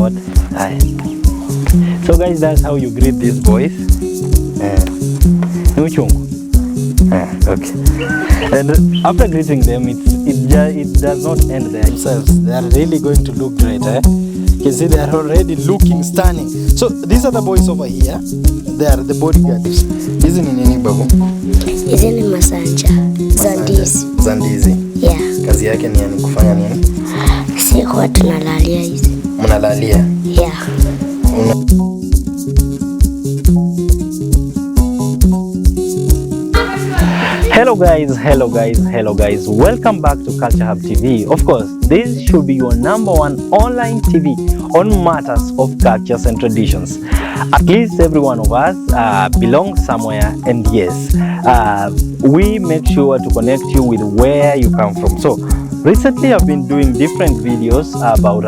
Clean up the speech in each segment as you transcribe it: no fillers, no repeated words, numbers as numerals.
what? So guys, that's how you greet these boys. Okay. And after greeting them, it does not end there. Themselves, they are really going to look great. You can see they are already looking stunning. So these are the boys over here. They are the bodyguards. Hizi ni nini babu? Hizi ni masanja za ndizi. Yeah. Kazi yake ni yani kufanya nini? Sisi tunalalia hizi. Mnalalia? Yeah. Hello guys, welcome back to Culture Hub TV. Of course, this should be your #1 online TV on matters of cultures and traditions. At least every one of us belongs somewhere, and yes, we make sure to connect you with where you come from. So recently I've been doing different videos about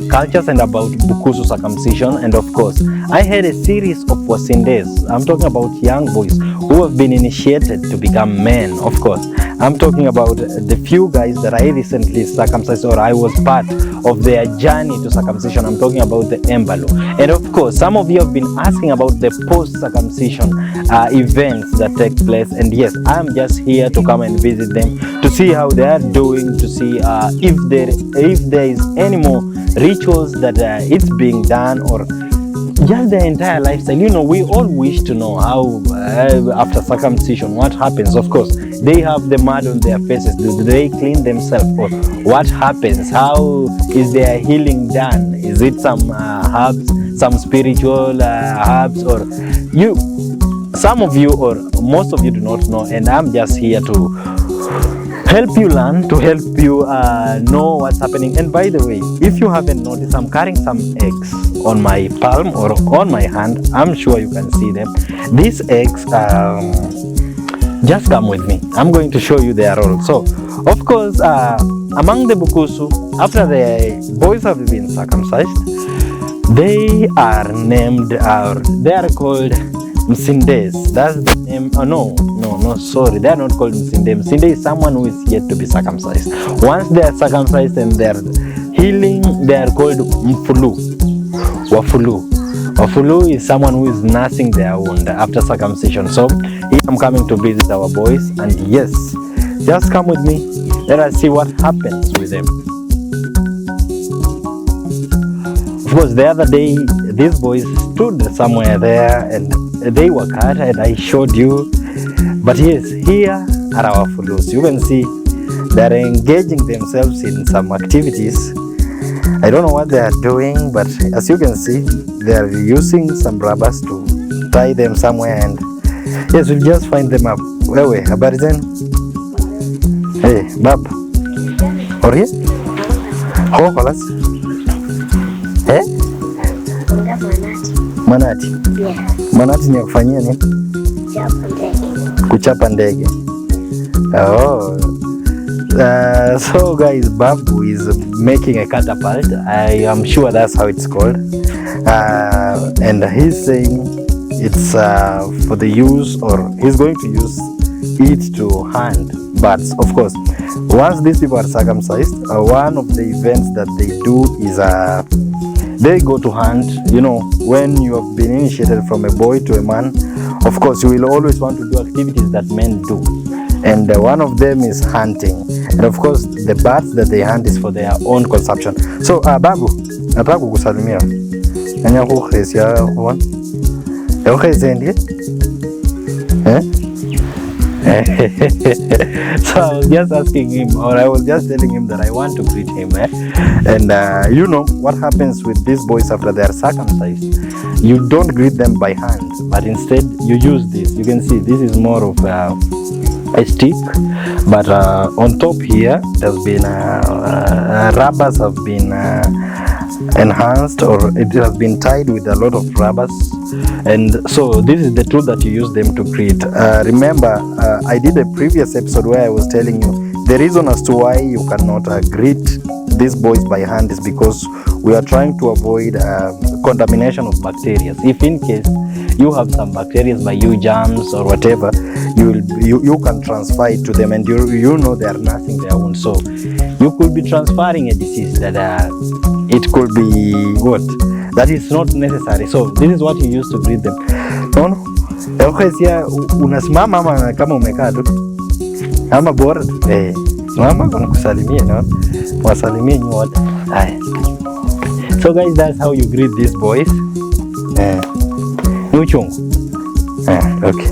cultures and about Bukusu circumcision, and of course I had a series of wasindes. I'm talking about young boys who have been initiated to become men. Of course, I'm talking about the few guys that I recently circumcised, or I was part of their journey to circumcision. I'm talking about the embalo. And of course, some of you have been asking about the post-circumcision events that take place. And yes, I'm just here to come and visit them, to see how they are doing, to see if there is any more rituals that it's being done, or just their entire lifestyle. You know, we all wish to know how after circumcision, what happens. Of course, they have the mud on their faces. Do they clean themselves, or what happens? How is their healing done? Is it some herbs, some spiritual herbs, or some of you or most of you do not know, and I'm just here to help you learn, to help you know what's happening. And by the way, if you haven't noticed, I'm carrying some eggs on my palm or on my hand. I'm sure you can see them. These eggs, just come with me. I'm going to show you their role. So, of course, among the Bukusu, after the boys have been circumcised, they are named, they are called Msindes. That's the name. Sorry, they are not called Msinde. Msinde is someone who is yet to be circumcised. Once they are circumcised and they are healing, they are called Mfulu. Wafulu. Wafulu is someone who is nursing their wound after circumcision. So here I'm coming to visit our boys, and yes, just come with me. Let us see what happens with them. Of course, the other day, these boys stood somewhere there and they were cut, and I showed you. But yes, here are our Fulus. You can see they're engaging themselves in some activities. I don't know what they are doing, but as you can see, they are using some rubbers to tie them somewhere, and yes, we'll just find them up. Wewe, habari zenu? Hey, bab. Orie? Ho, kolas? Eh? Manati. Yeah. Manati ni ya kufanyia nini? Kuchapa ndege. Oh. So guys, Babu is making a catapult. I am sure that's how it's called. And he's saying it's for the use, or he's going to use it to hunt birds. Of course, once these people are circumcised, one of the events that they do is they go to hunt. You know, when you have been initiated from a boy to a man, of course, you will always want to do activities that men do. And one of them is hunting. And of course, the birds that they hunt is for their own consumption. So, Babu, nataka kukusalimia. Nanya kukhresia one. Yokhese ndiye? So I was just asking him, or I was just telling him that I want to greet him. And you know what happens with these boys after they are circumcised. You don't greet them by hand, but instead you use this. You can see this is more of a stick, but on top here there's been rubbers have been enhanced, or it has been tied with a lot of rubbers, and so this is the tool that you use them to greet. Remember, I did a previous episode where I was telling you the reason as to why you cannot greet these boys by hand is because we are trying to avoid contamination of bacteria. If in case you have some bacteria by you, germs or whatever, you can transfer it to them, and you know they are nursing their own. So you could be transferring a disease that it could be what? That is not necessary. So this is what you use to greet them. No? Okay, sia unasimama ama kama umekaa tu. Ama bora simama kwa kusalimia, no? Wasalimie nyote. Haya. So guys, that's how you greet these boys. Okay.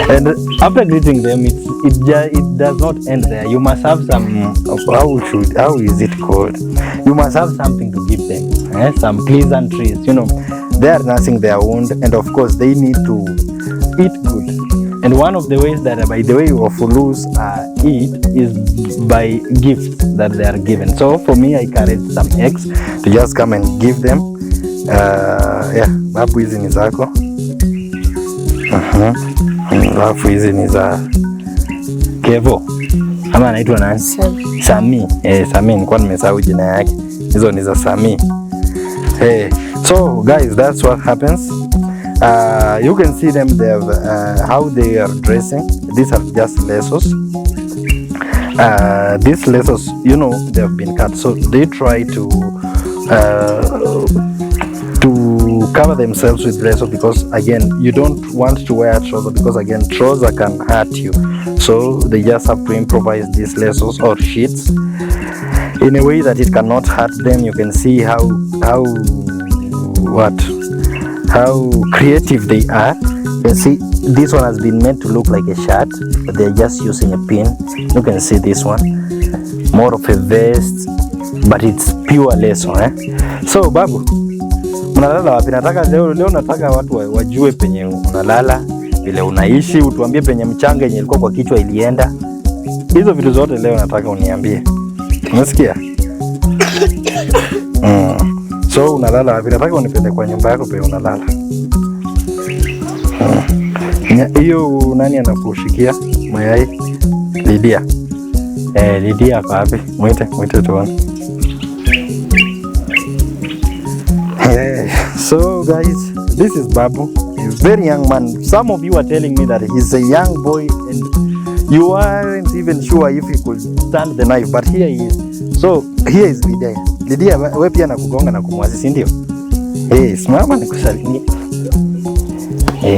And after greeting them, it does not end there. You must have some. How is it called? You must have something to give them. Some pleasantries. You know, they are nursing their wound, and of course, they need to eat good. And one of the ways that, by the way, Wafulus eat is by gifts that they are given. So for me, I carried some eggs to just come and give them. Babu hizi ni zako. Alafu hizi ni za Kevo. Ama anaitwa nani? Sami. Sami, nilikuwa nimesahau jina yake. Hizo ni za Sami. So guys, that's what happens. You can see them, they have how they are dressing. These are just lesos. These lesos, you know, they have been cut, so they try to cover themselves with leso, because again, you don't want to wear trouser, because again, trouser can hurt you. So they just have to improvise these lesos or sheets in a way that it cannot hurt them. You can see how creative they are. You can see this one has been meant to look like a shirt, but they're just using a pin. You can see this one, more of a vest, but it's pure leso. So babu, unalala wapi? Nataka leo nataka watu wajue penye unalala, vile unaishi, utuambie penye mchanga yenye ilikuwa kwa kichwa ilienda. Hizo vitu zote leo nataka uniambie. Unasikia? So unalala wapi? Nataka unipeleke kwa nyumba yako pe unalala. Hiyo nani anakushikia mayai? Lydia. Lydia kwa wapi? Mwite tuone. So guys, this is Babu. He's a very young man. Some of you are telling me that he's a young boy and you aren't even sure if he could stand the knife, but here he is. So here is Lydia. Lydia, wewe pia nakugonga na kumwasi, si ndio? Simama nikusalimie.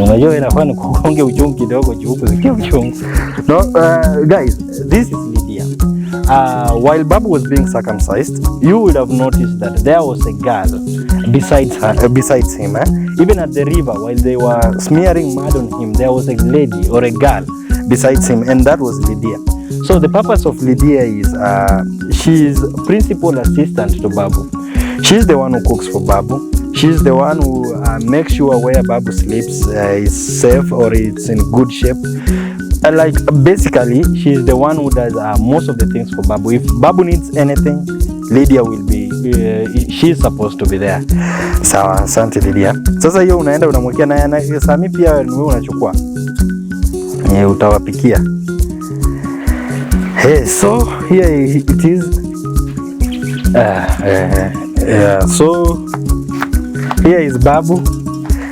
Unajua inafaa nikugonge uchungu kidogo juu kusikia uchungu. No, guys, this is Lydia. While Babu was being circumcised, you would have noticed that there was a girl besides him. Even at the river, while they were smearing mud on him, there was a lady or a girl besides him, and that was Lydia. So the purpose of Lydia is she is principal assistant to Babu. She's the one who cooks for Babu. She's the one who makes sure where Babu sleeps is safe or it's in good shape. Like basically, she's the one who does most of the things for Babu. If Babu needs anything, Lydia will be. She's supposed to be there. Sawa, asante Lydia. Sasa hiyo unaenda unamwekea na Sami pia ni wewe unachukua. Utawapikia. So here it is. So here is Babu,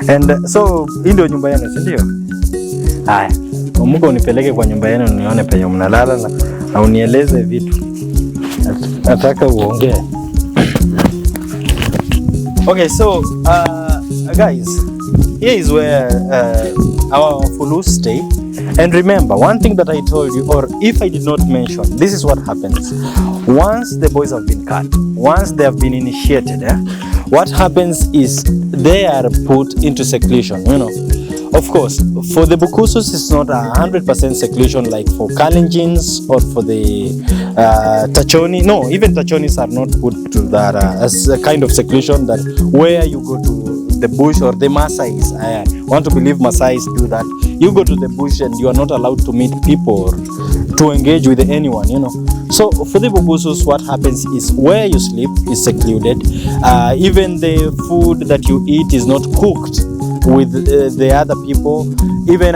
and so hii ndio nyumba yenu, si ndio? Haya, umuko unipeleke kwa nyumba yenu nione penye mnalala na unieleze vitu. Nataka uongee. Okay, so guys, here is where our Wafulus stay. And remember, one thing that I told you, or if I did not mention, this is what happens. Once the boys have been cut, once they have been initiated, what happens is they are put into seclusion, you know. Of course, for the Bukusus, it's not 100% seclusion like for Kalenjins or for the Tachoni. No, even Tachonis are not put to that as a kind of seclusion that where you go to the bush, or the Maasais. I want to believe Maasais do that. You go to the bush and you are not allowed to meet people or to engage with anyone, you know. So for the Bukusus, what happens is where you sleep is secluded. Even the food that you eat is not cooked with the other people. Even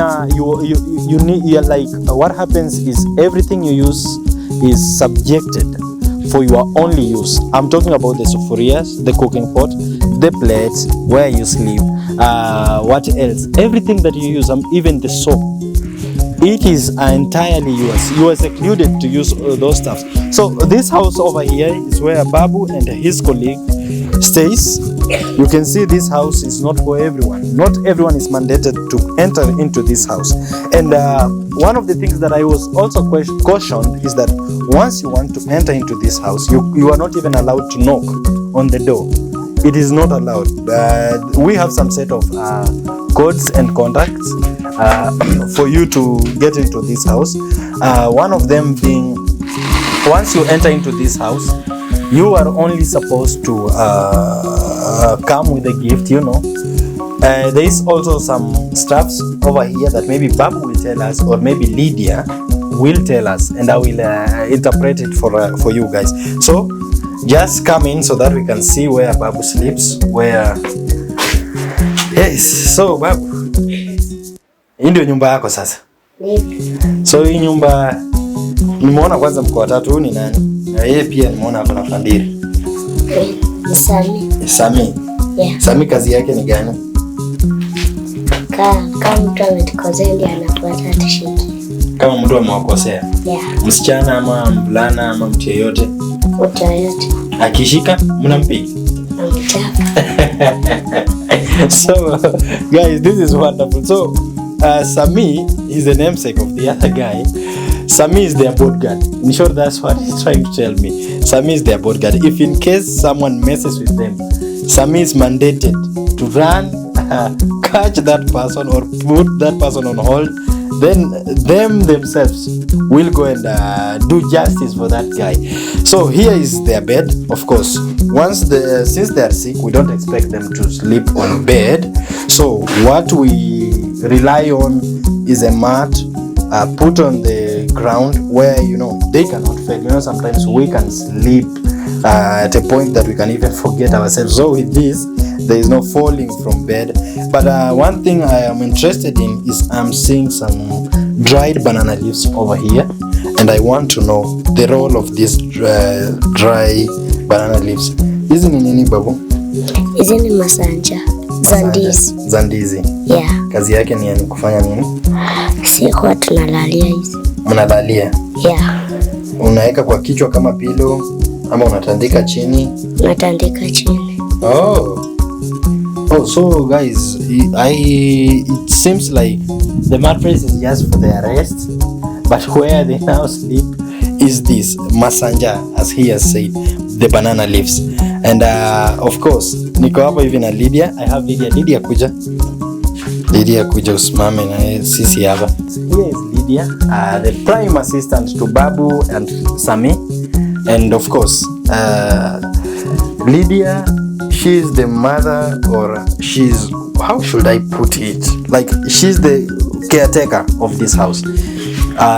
you need like what happens is everything you use is subjected for your only use. I'm talking about the sufurias, the cooking pot, the plates, where you sleep, what else, everything that you use, even the soap, it is entirely yours. You are secluded to use those stuff. So this house over here is where Babu and his colleague stays. You can see this house is not for everyone. Not everyone is mandated to enter into this house. And one of the things that I was also cautioned is that once you want to enter into this house, you are not even allowed to knock on the door. It is not allowed. We have some set of codes and contacts for you to get into this house. One of them being, once you enter into this house, you are only supposed to come with a gift, you know. There is also some stuffs over here that maybe Babu will tell us, or maybe Lydia will tell us, and I will interpret it for you guys. So just come in so that we can see where Babu sleeps, where. Yes, so Babu, hii ndio nyumba yako sasa. So hii nyumba nimeona kwanza mko watatu, ni nani? Na yeye pia nimeona ako na fandiri. Sami. Yeah. Sami kazi yake ni gani? Kama mtu ametukosea ndiye anafuata tishiki. Kama mtu amewakosea? Yeah. Msichana ama mvulana ama mtu yeyote? Mtu yeyote. Akishika mnampiga? Mtapa. So guys, this is wonderful. So Sami is the namesake of the other guy. Sami is their bodyguard. In short, that's what he's trying to tell me. Sami is their bodyguard. If in case someone messes with them, Sami is mandated to run, catch that person or put that person on hold. Then them themselves will go and do justice for that guy. So here is their bed. Of course, since they are sick, we don't expect them to sleep on bed. So what we rely on is a mat put on the ground where they cannot fail. Sometimes we can sleep at a point that we can even forget ourselves. So with this, there is no falling from bed. But one thing I am interested in is I'm seeing some dried banana leaves over here, and I want to know the role of these dry banana leaves. Hizi ni nini babu? Hizi ni masanja za ndizi. Yeah. Kazi yake ni kufanya nini? Sikuwa tunalalia hizi. Mnalalia? Yeah. Unaweka kwa kichwa kama pillow ama unatandika chini? Natandika chini. Oh, so guys, it seems like the mattress is just for their rest, but where they now sleep is this masanja, as he has said, the banana leaves. And of course, niko hapa hivi na Lydia. I have Lydia kuja usimame na sisi hapa. Here is Lydia, the prime assistant to Babu and Sami. And of course, Lydia, she's the mother, or she's, how should I put it? Like, she's the caretaker of this house.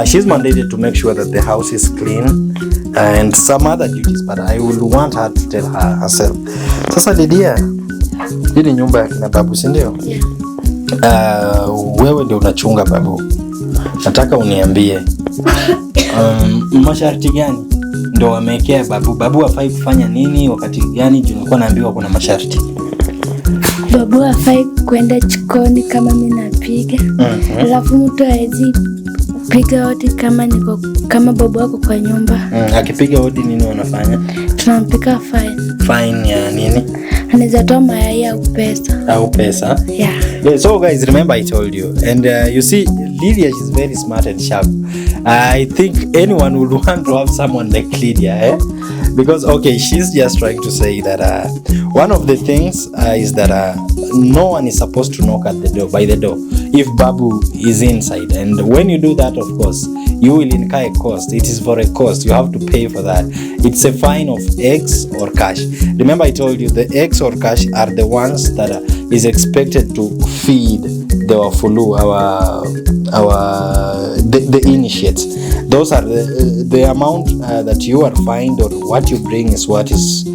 She's mandated to make sure that the house is clean and some other duties, but I will want her to tell her herself. Sasa Lydia, hii ni nyumba ya kina Babu, si ndio? Wewe ndio unachunga Babu. Nataka uniambie masharti gani ndio wamekea Babu? Babu hafai kufanya nini wakati gani? Nilikuwa naambiwa kuna masharti. Babu hafai kwenda jikoni kama mimi napiga. Alafu mtu hawezi piga hodi kama babu wako kwa nyumba. Akipiga hodi nini wanafanya? Tunampika fine. Fine ya nini? Anaweza toa mayai au pesa. Yeah. So guys, remember I told you, and you see Lydia is very smart and sharp. I think anyone would want to have someone like Lydia, eh? Because okay, she's just trying to say that one of the things is that no one is supposed to knock at the door, by the door, if Babu is inside. And when you do that, of course, you will incur a cost. It is for a cost. You have to pay for that. It's a fine of eggs or cash. Remember I told you the eggs or cash are the ones that is expected to feed the Wafulu, the initiates. Those are the amount that you are fined, or what you bring is what is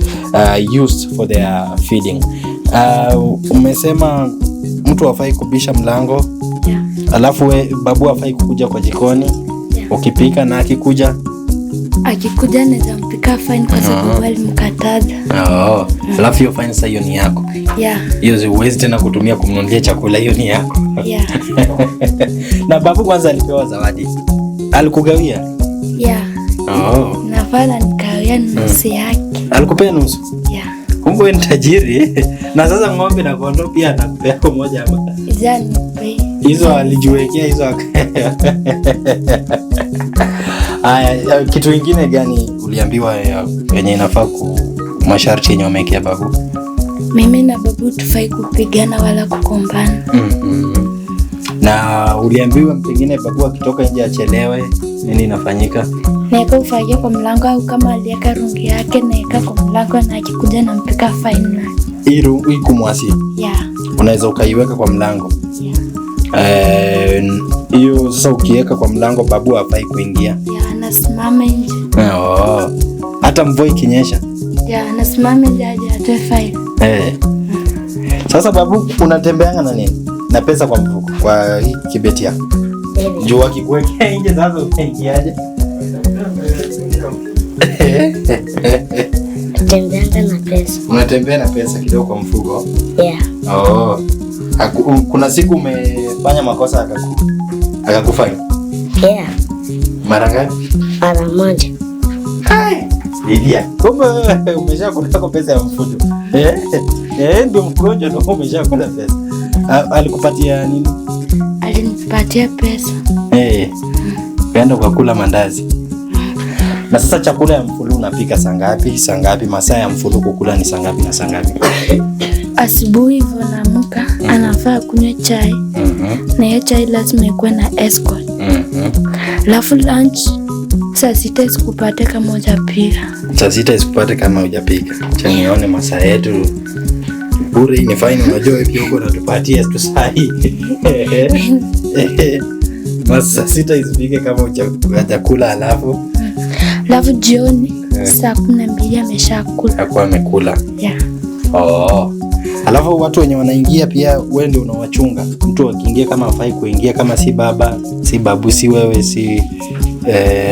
used for their feeding. Umesema mtu hafai kubisha mlango. Yeah. Alafu Babu hafai kukuja kwa jikoni. Yeah. Ukipika na akikuja naweza mpika fine kwa sababu alimkataza. Alafu hiyo fine sasa hiyo ni yako. Yeah. Hiyo huwezi tena kutumia kumnunulia chakula, hiyo ni yako. Yeah. Na Babu kwanza alipewa zawadi. Alikugawia? Yeah. Nafala nikawia nusu yake. Alikupea nusu? Yeah. Kumbe ni tajiri. Na sasa ng'ombe na kondoo pia anakupea moja ama? Hizo alijiwekea hizo. Aya, kitu kingine gani uliambiwa yenye inafaa masharti yenye wamekea babu? Mimi na babu tufai kupigana wala kukombana. Na uliambiwa pengine babu akitoka nje achelewe, nini inafanyika? Naeka ufagia kwa mlango, au kama alieka rungi yake naeka kwa mlango, na akikuja na mpika fine na. Hii kumwasi? Yeah. Unaweza ukaiweka kwa mlango? Yeah. Hiyo sasa ukiweka kwa mlango babu hafai kuingia? Yeah, anasimama nje. Hata mvua ikinyesha? Yeah, anasimama nje aje atoe fine. Sasa babu unatembeanga na nini? Na pesa kwa mfuko, kwa kibeti yako? Juu akikuwekea nje sasa utaingiaje? Natembeanga na pesa. Unatembea na pesa kidogo kwa mfuko? Yeah. Kuna siku umefanya makosa akakufanya? Yeah. Mara ngapi? Mara moja. Lidia, kumbe umeshakula kwa pesa ya mfuko. Ndio mgonjwa ndio umeshakula pesa. Alikupatia nini? Alinipatia pesa. Kaenda ukakula mandazi. Na sasa chakula ya Mfulu unapika saa ngapi? Saa ngapi? Masaa ya Mfulu kukula ni saa ngapi na saa ngapi? Asubuhi hivyo naamka, anafaa kunywa chai. Na hiyo chai lazima ikuwe na escort. Alafu lunch saa 6 isikupate kama hujapika. Saa 6 isikupate kama hujapika. Cha nione masaa yetu bure ni fine, unajua hivi huko natupatia tu saa hii. Masaa 6 isipike kama hujakula alafu jioni saa 12 ameshakula. Hakuwa amekula. Yeah. Alafu watu wenye wanaingia pia wewe ndio unawachunga. Mtu akiingia kama hafai kuingia, kama si baba, si babu, si wewe, si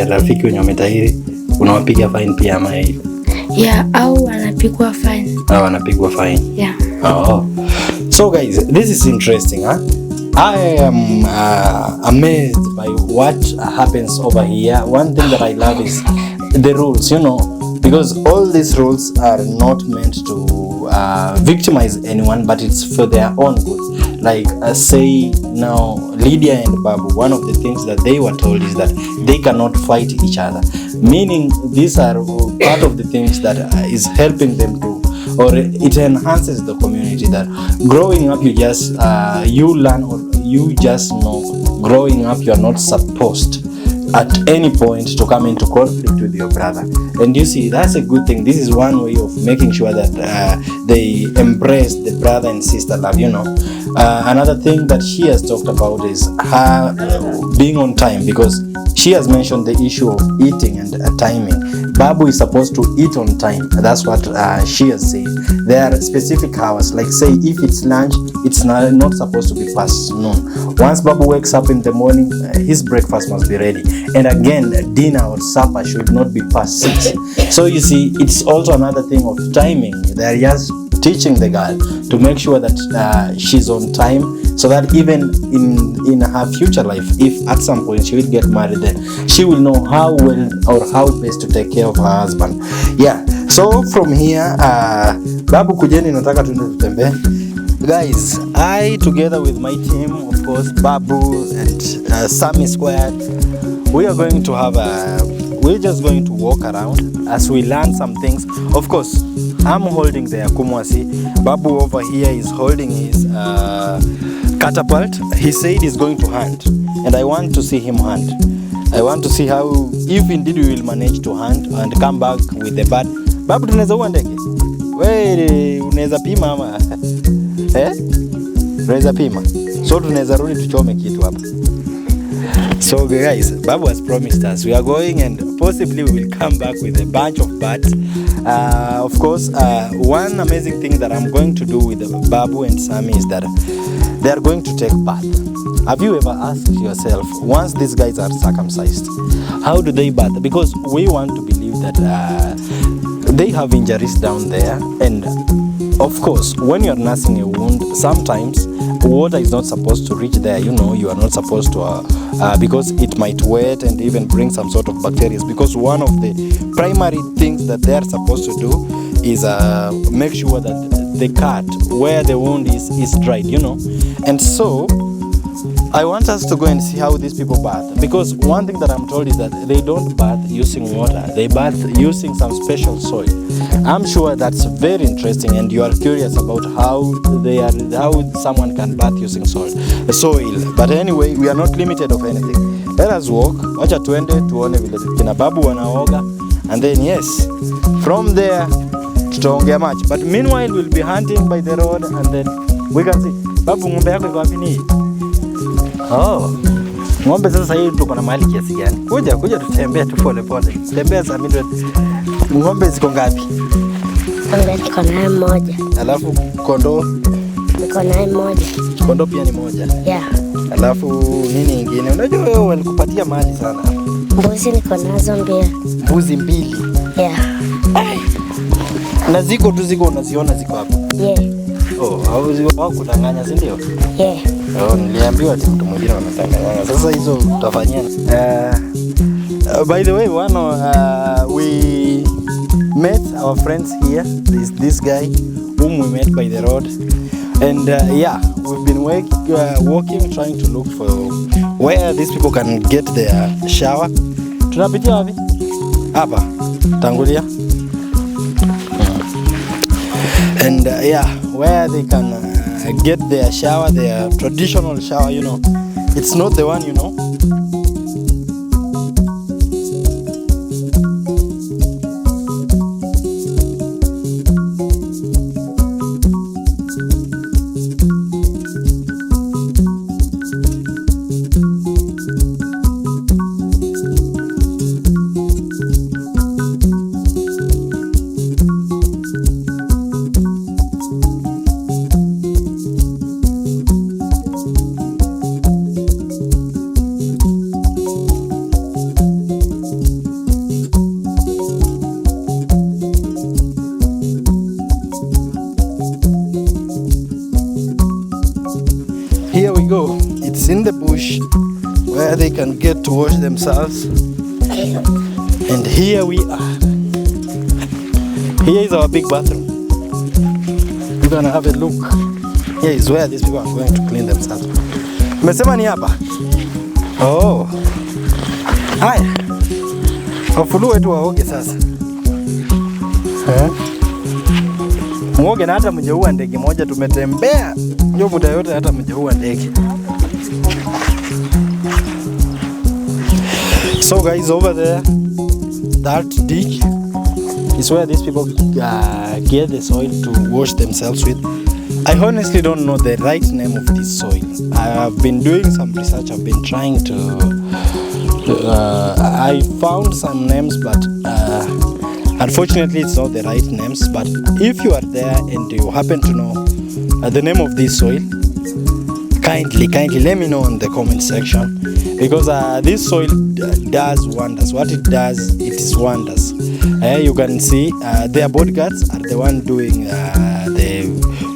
rafiki wenye wametahiri, unawapiga fine pia ama hiyo? Yeah, au anapigwa fine. Anapigwa fine. Yeah. So guys, this is interesting, huh? I am amazed by what happens over here. One thing that I love is the rules, because all these rules are not meant to victimize anyone, but it's for their own good. Like say now Lydia and Babu, one of the things that they were told is that they cannot fight each other, meaning these are part of the things that is helping them to, or it enhances the community, that growing up you just you learn, or you just know growing up you are not supposed at any point to come into conflict with your brother. And you see, that's a good thing. This is one way of making sure that they embrace the brother and sister love, Another thing that she has talked about is her being on time, because she has mentioned the issue of eating and timing. Babu is supposed to eat on time. That's what she has said. There are specific hours, like say if it's lunch, it's not supposed to be past noon. Once Babu wakes up in the morning, his breakfast must be ready. And again, dinner or supper should not be past 6. So you see, it's also another thing of timing. They are just teaching the girl to make sure that she's on time, so that even in her future life, if at some point she will get married, then she will know how well or how best to take care of her husband. Yeah, so from here, Babu kujeni, nataka tuende tutembee. Guys, I together with my team, of course, Babu and Sammy Squared, we are going to have we're just going to walk around as we learn some things. Of course, I'm holding the Kumwasi. Babu over here is holding his catapult. He said he's going to hunt, and I want to see him hunt. I want to see how, if indeed we will manage to hunt and come back with the bird. Babu, tunaweza uwa ndege? Wewe unaweza pima ama? Unaweza pima? So tunaweza rudi tuchome kitu hapa. So guys, Babu has promised us we are going, and possibly we will come back with a bunch of birds. Of course, one amazing thing that I'm going to do with Babu and Sammy is that they are going to take bath. Have you ever asked yourself, once these guys are circumcised, how do they bath? Because we want to believe that they have injuries down there, and of course, when you are nursing a wound, sometimes water is not supposed to reach there. You are not supposed to, because it might wet and even bring some sort of bacteria. Because one of the primary things that they are supposed to do is make sure that the cut where the wound is dried, you know. And so I want us to go and see how these people bath, because one thing that I'm told is that they don't bath using water, they bath using some special soil. I'm sure that's very interesting, and you are curious about how someone can bath using soil. But anyway, we are not limited of anything. Let us walk. Wacha tuende tuone vile kina babu wanaoga, and then yes, from there tutaongea much. But meanwhile we'll be hunting by the road, and then we can see. Babu, ng'ombe yako iko wapi ni? Oh. Ng'ombe sasa hii tuko na mahali kiasi gani? Kuja tutembee tu pole pole. Tembea saa minute. Ng'ombe ziko ngapi? Ng'ombe niko naye moja. Alafu kondoo? Niko naye moja. Kondoo pia ni moja? Yeah. Alafu nini ingine? Unajua wewe walikupatia mali sana. Mbuzi niko nazo 2. Mbuzi 2? Yeah. Na ziko unaziona ziko hapo? Yeah. Oh, hao kudanganya, si ndio? Yeah. Oh, niliambiwa ati mtu mwingine anatanganya. Sasa hizo tutafanyia. By the way, we met our friends here. This guy whom we met by the road, and yeah, we've been walking trying to look for where these people can get their shower. Tunapitia wapi? Hapa. Tangulia. And yeah, where they can get their shower, their traditional shower, you know. It's not the one, you know. Here we go. It's in the bush where they can get to wash themselves. And here we are. Here is our big bathroom. We're gonna have a look. Here is where these people are going to clean themselves. Umesema ni hapa? Oh. Haya. Wafulu wetu waoge sasa. Muoge na hata mjeua ndege moja, tumetembea ndio muda yote hata mjeua ndege. So guys, over there, that ditch is where these people get the soil to wash themselves with. I honestly don't know the right name of this soil. I have been doing some research. I've been trying to I found some names, but unfortunately it's not the right names. But if you are there and you happen to know the name of this soil, kindly let me know in the comment section, because this soil does wonders. What it does, it is wonders. You can see their bodyguards are the one doing the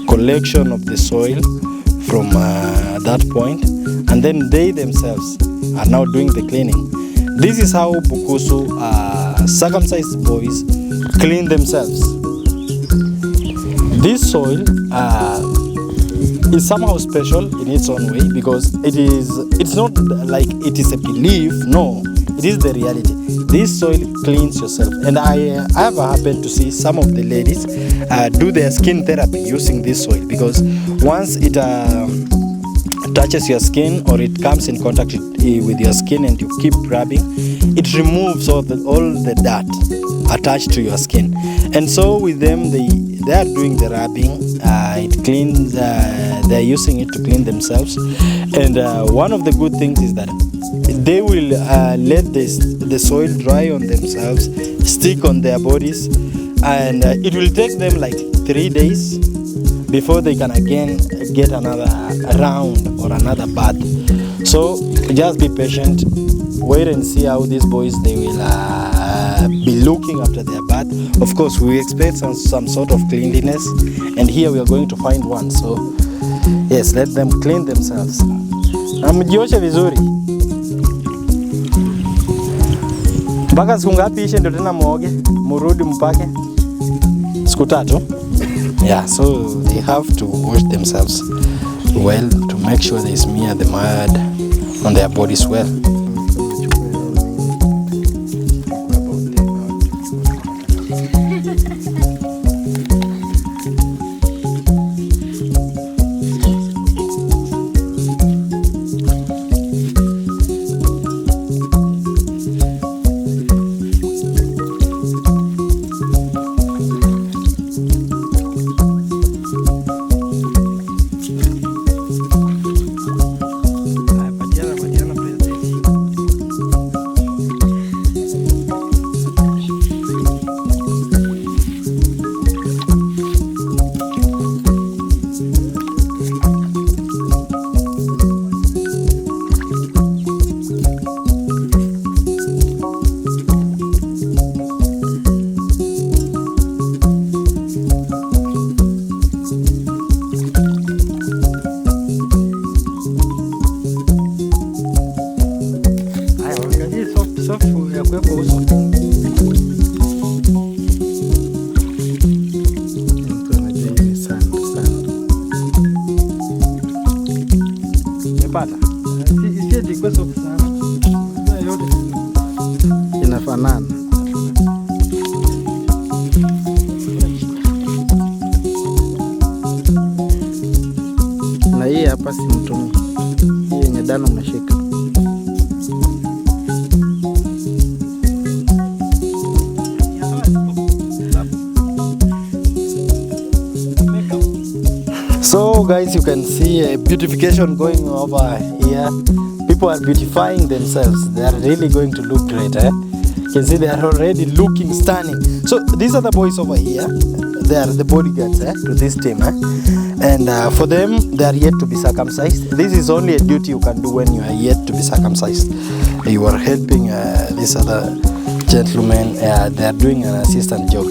collection of the soil from that point, and then they themselves are now doing the cleaning. This is how Bukusu circumcised boys clean themselves. This soil is somehow special in its own way, because it's not like it is a belief. No, it is the reality. This soil cleans yourself, and I have happened to see some of the ladies do their skin therapy using this soil, because once it touches your skin or it comes in contact with your skin and you keep rubbing, it removes all the dirt attached to your skin. And so with them, they are doing the rubbing. It cleans. They are using it to clean themselves. And one of the good things is that they will let the soil dry on themselves, stick on their bodies, and it will take them like 3 days before they can again get another round or another bath. So just be patient, wait and see how these boys they will be looking after their bath. Of course, we expect some sort of cleanliness, and here we are going to find one. So yes, let them clean themselves. Mjioshe vizuri mpaka siku ngapi ishe ndio tena muoge murudi mpake. siku 3. Yeah, so they have to wash themselves well to make sure they smear the mud on their bodies well. Inafanana. Na hii hapa si mtumi. Hii yenye dano umeshika. So guys, you can see a beautification going over here. People are beautifying themselves. They are really going to look great. You can see they are already looking stunning. So these are the boys over here. They are the bodyguards to this team. And for them, they are yet to be circumcised. This is only a duty you can do when you are yet to be circumcised. You are helping these other gentlemen. They are doing an assistant job.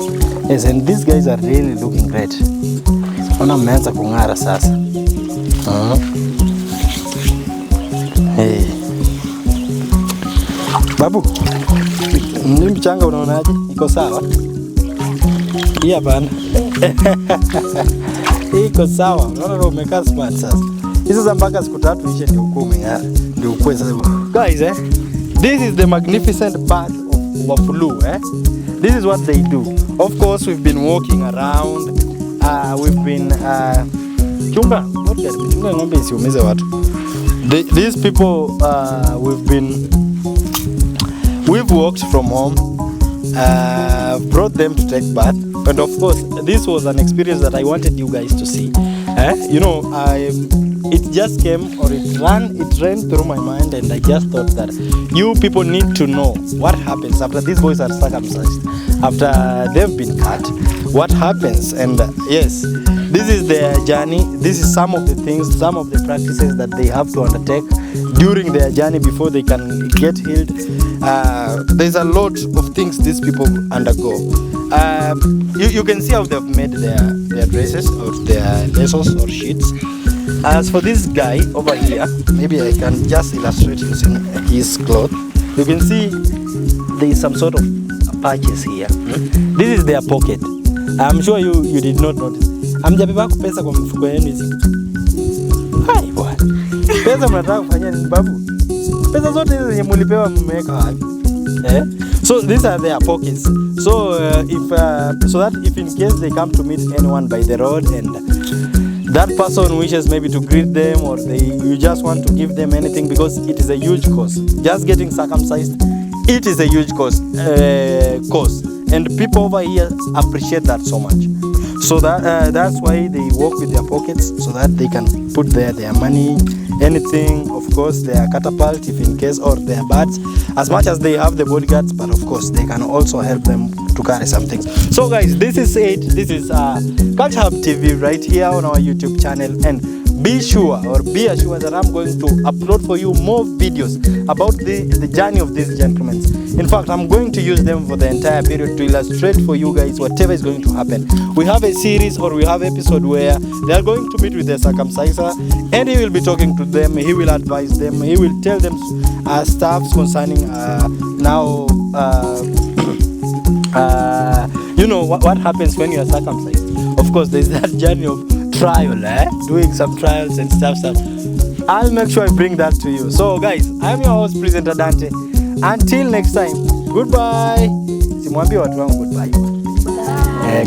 Yes, and these guys are really looking great. Ona mmeanza kung'ara sasa. Hey. Babu, ni mchanga unaonaje? Iko sawa? Hii hapana. Iko sawa. Unaona umekaa smart sasa. Hizo za mpaka siku 3 ishe ndio umeng'ara. Ndio ukwe sasa. Guys, this is the magnificent part of Wafulu, This is what they do. Of course, we've been walking around. We've been chunga ng'ombe isiumize watu. These people we've walked from home, brought them to take bath, and of course this was an experience that I wanted you guys to see. You know, it just came, or it ran through my mind, and I just thought that you people need to know what happens after these boys are circumcised, after they've been cut. What happens? And yes, this is their journey. This is some of the things, some of the practices that they have to undertake during their journey before they can get healed. There's a lot of things these people undergo. You can see how they've made their dresses or their lesos or sheets. As for this guy over here, maybe I can just illustrate using his cloth. You can see there is some sort of patches here. This is their pocket. I'm sure you did not notice. Amjabeba pesa kwa mfuko yenu hizi. Hai bwana. Pesa mnataka kufanya nini babu? Pesa zote hizo zenye mlipewa mmeweka wapi? So these are their pockets. So so that if in case they come to meet anyone by the road and that person wishes maybe to greet them, or you just want to give them anything, because it is a huge cost. Just getting circumcised, it is a huge cost. And people over here appreciate that so much. So that's why they work with their pockets, so that they can put their money, anything, of course, their catapult if in case, or their bats, as much as they have the bodyguards, but of course they can also help them to carry some things. So guys, this is it. This is Culture Hub TV right here on our YouTube channel, and be sure, or be assured, that I'm going to upload for you more videos about the journey of these gentlemen. In fact, I'm going to use them for the entire period to illustrate for you guys whatever is going to happen. We have a series, or we have an episode where they are going to meet with their circumciser, and he will be talking to them, he will advise them, he will tell them stuff concerning you know what happens when you are circumcised. Of course, there's that journey of trial, doing some trials and stuff. I'll make sure I bring that to you. So guys, I'm your host, presenter Dante. Until next time, goodbye. Simwambie watu wangu goodbye.